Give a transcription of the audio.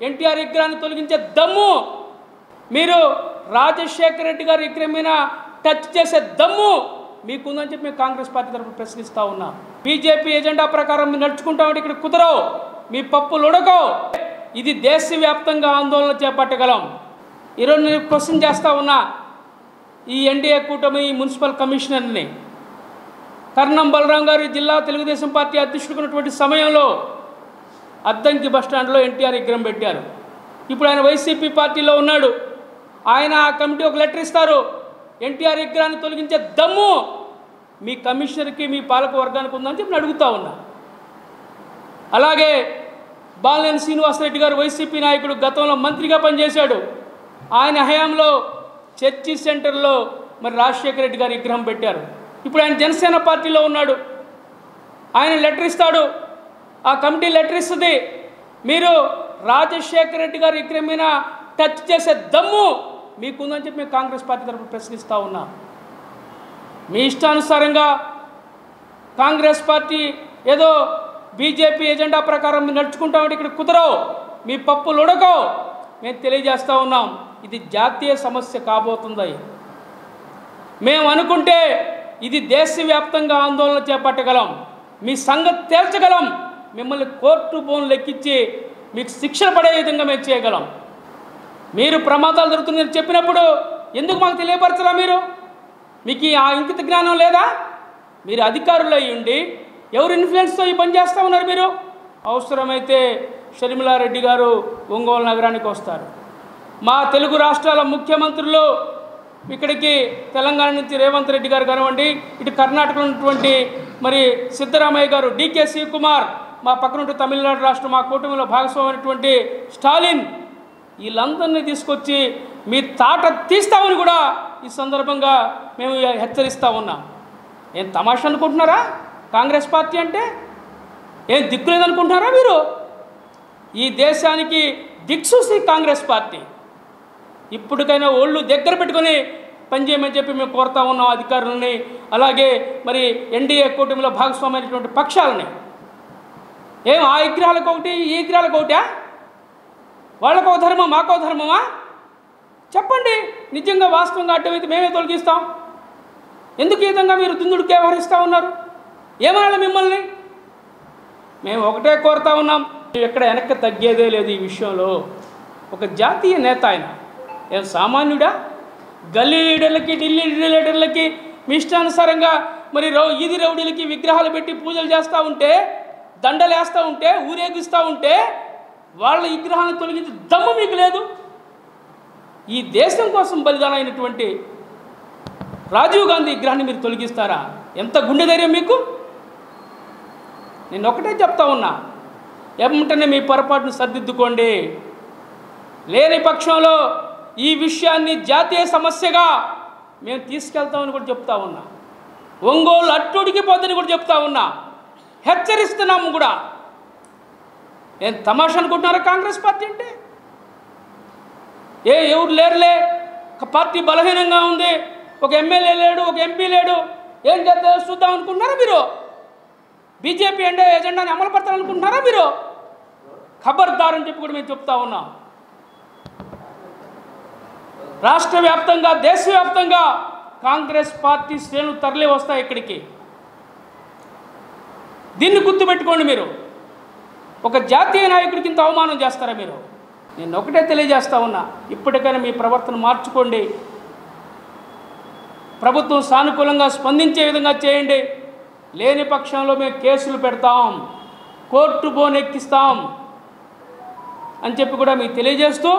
ఎన్టీఆర్ విగ్రహాన్ని తొలగించే దమ్ము మీరు రాజశేఖర రెడ్డి గారి విగ్రహం మీద టచ్ చేసే దమ్ము మీకుందని చెప్పి మేము కాంగ్రెస్ పార్టీ తరఫున ప్రశ్నిస్తా ఉన్నాం. బీజేపీ ఎజెండా ప్రకారం మీరు నడుచుకుంటామంటే ఇక్కడ కుదరవు, మీ పప్పులు ఉడకవు. ఇది దేశవ్యాప్తంగా ఆందోళన చేపట్టగలం. ఈరోజు నేను క్వశ్చన్ చేస్తా ఉన్నా ఈ ఎన్డీఏ కూటమి మున్సిపల్ కమిషనర్ని. కర్ణం బలరాం గారి జిల్లా తెలుగుదేశం పార్టీ అధ్యక్షుడుకున్నటువంటి సమయంలో అద్దంకి బస్టాండ్లో ఎన్టీఆర్ విగ్రహం పెట్టారు. ఇప్పుడు ఆయన వైసీపీ పార్టీలో ఉన్నాడు. ఆయన ఆ కమిటీ ఒక లెటర్ ఇస్తారు, ఎన్టీఆర్ విగ్రహాన్ని తొలగించే దమ్ము మీ కమిషనర్కి మీ పాలక వర్గానికి ఉందని చెప్పి అడుగుతా ఉన్నా. అలాగే బాలినేని శ్రీనివాసరెడ్డి గారు వైసీపీ నాయకుడు, గతంలో మంత్రిగా పనిచేశాడు. ఆయన హయాంలో చర్చి సెంటర్లో మరి రాజశేఖర రెడ్డి గారి విగ్రహం పెట్టారు. ఇప్పుడు ఆయన జనసేన పార్టీలో ఉన్నాడు. ఆయన లెటర్ ఇస్తాడు, ఆ కమిటీ లెటర్ ఇస్తుంది, మీరు రాజశేఖర రెడ్డి గారి విగ్రహం మీద టచ్ చేసే దమ్ము మీకుందని చెప్పి మేము కాంగ్రెస్ పార్టీ తరఫున ప్రశ్నిస్తూ ఉన్నాం. మీ ఇష్టానుసారంగా కాంగ్రెస్ పార్టీ ఏదో బీజేపీ ఎజెండా ప్రకారం మీరు నడుచుకుంటామంటే ఇక్కడ కుదరవు, మీ పప్పులు ఉడకవు. మేము తెలియజేస్తూ ఉన్నాం, ఇది జాతీయ సమస్య కాబోతుంది. మేము అనుకుంటే ఇది దేశవ్యాప్తంగా ఆందోళన చేపట్టగలం, మీ సంగతి తేల్చగలం, మిమ్మల్ని కోర్టు బోన్లు ఎక్కించి మీకు శిక్షణ పడే విధంగా మేము చేయగలం. మీరు ప్రమాదాలు జరుగుతుందని చెప్పినప్పుడు ఎందుకు మాకు తెలియపరచరా? మీకు ఆ ఇంకిత జ్ఞానం లేదా? మీరు అధికారులు అయ్యి ఉండి ఎవరు ఇన్ఫ్లుయెన్స్తో ఈ పని చేస్తూ ఉన్నారు? మీరు అవసరమైతే షర్మిలారెడ్డి గారు ఒంగోలు నగరానికి వస్తారు. మా తెలుగు రాష్ట్రాల ముఖ్యమంత్రులు ఇక్కడికి తెలంగాణ నుంచి రేవంత్ రెడ్డి గారు కానివ్వండి, ఇటు కర్ణాటకలో ఉన్నటువంటి మరి సిద్ధరామయ్య గారు, డీకే శివకుమార్, మా పక్కనుంటే తమిళనాడు రాష్ట్రం మా కూటమిలో భాగస్వామైనటువంటి స్టాలిన్, వీళ్ళందరినీ తీసుకొచ్చి మీ తాట తీస్తామని కూడా ఈ సందర్భంగా మేము హెచ్చరిస్తూ ఉన్నాం. ఏం తమాషా అనుకుంటున్నారా? కాంగ్రెస్ పార్టీ అంటే ఏం దిక్కులేదనుకుంటున్నారా మీరు? ఈ దేశానికి దిక్సూసి కాంగ్రెస్ పార్టీ. ఇప్పటికైనా ఒళ్ళు దగ్గర పెట్టుకొని పనిచేయమని చెప్పి మేము కోరుతా ఉన్నాం అధికారులని, అలాగే మరి ఎన్డీఏ కూటమిలో భాగస్వామైనటువంటి పక్షాలని. ఏం ఆ విగ్రహాలకు ఒకటి ఈ విగ్రహాలకు ఒకటా? వాళ్ళకో ధర్మం మాకో ధర్మమా? చెప్పండి. నిజంగా వాస్తవంగా అడ్డమైతే మేమే తొలగిస్తాం. ఎందుకు ఈ విధంగా మీరు దుందుడికి వ్యవహరిస్తూ ఉన్నారు? ఏమనాలి మిమ్మల్ని? మేము ఒకటే కోరుతా ఉన్నాం, ఎక్కడ వెనక్కి తగ్గేదే లేదు ఈ విషయంలో. ఒక జాతీయ నేత ఆయన, ఏం సామాన్యుడా? గల్లీ లీడర్లకి ఢిల్లీ లీడర్లకి మీ ఇష్టానుసారంగా మరి ఈది రౌడీలకి విగ్రహాలు పెట్టి పూజలు చేస్తూ ఉంటే, దండలు వేస్తూ ఉంటే, ఊరేగిస్తూ ఉంటే వాళ్ళ విగ్రహాలను తొలగించి దమ్ము మీకు లేదు? ఈ దేశం కోసం బలిదానం అయినటువంటి రాజీవ్ గాంధీ విగ్రహాన్ని మీరు తొలగిస్తారా? ఎంత గుండె ధైర్యం మీకు? నేను ఒకటే చెప్తా ఉన్నా, ఏమంటేనే మీ పొరపాటును సర్దిద్దుకోండి. లేని పక్షంలో ఈ విషయాన్ని జాతీయ సమస్యగా మేము తీసుకెళ్తామని కూడా చెప్తా ఉన్నా. ఒంగోలు అట్టుడికి పోతుందని కూడా చెప్తా ఉన్నా, హెచ్చరిస్తున్నాము కూడా. ఏం తమాషా అనుకుంటున్నారా కాంగ్రెస్ పార్టీ అంటే? ఎవరు లేరులే, ఒక పార్టీ బలహీనంగా ఉంది, ఒక ఎమ్మెల్యే లేడు, ఒక ఎంపీ లేడు, ఏం చేద్దాం చూద్దాం అనుకుంటున్నారా మీరు? బీజేపీ అంటే ఎజెండాని అమలు పడతారనుకుంటున్నారా మీరు? ఖబర్దార్ అని చెప్పి కూడా మేము చెప్తా ఉన్నాం. రాష్ట్ర వ్యాప్తంగా దేశవ్యాప్తంగా కాంగ్రెస్ పార్టీ శ్రేణులు తరలి వస్తాయి ఇక్కడికి. దీన్ని గుర్తుపెట్టుకోండి. మీరు ఒక జాతీయ నాయకుడికి ఇంత అవమానం చేస్తారా మీరు? నేను ఒకటే తెలియజేస్తా ఉన్నా, ఇప్పటికైనా మీ ప్రవర్తన మార్చుకోండి. ప్రభుత్వం సానుకూలంగా స్పందించే విధంగా చేయండి. లేని పక్షంలో మేము కేసులు పెడతాం, కోర్టు బోన్ ఎక్కిస్తాం అని చెప్పి కూడా మీకు తెలియజేస్తూ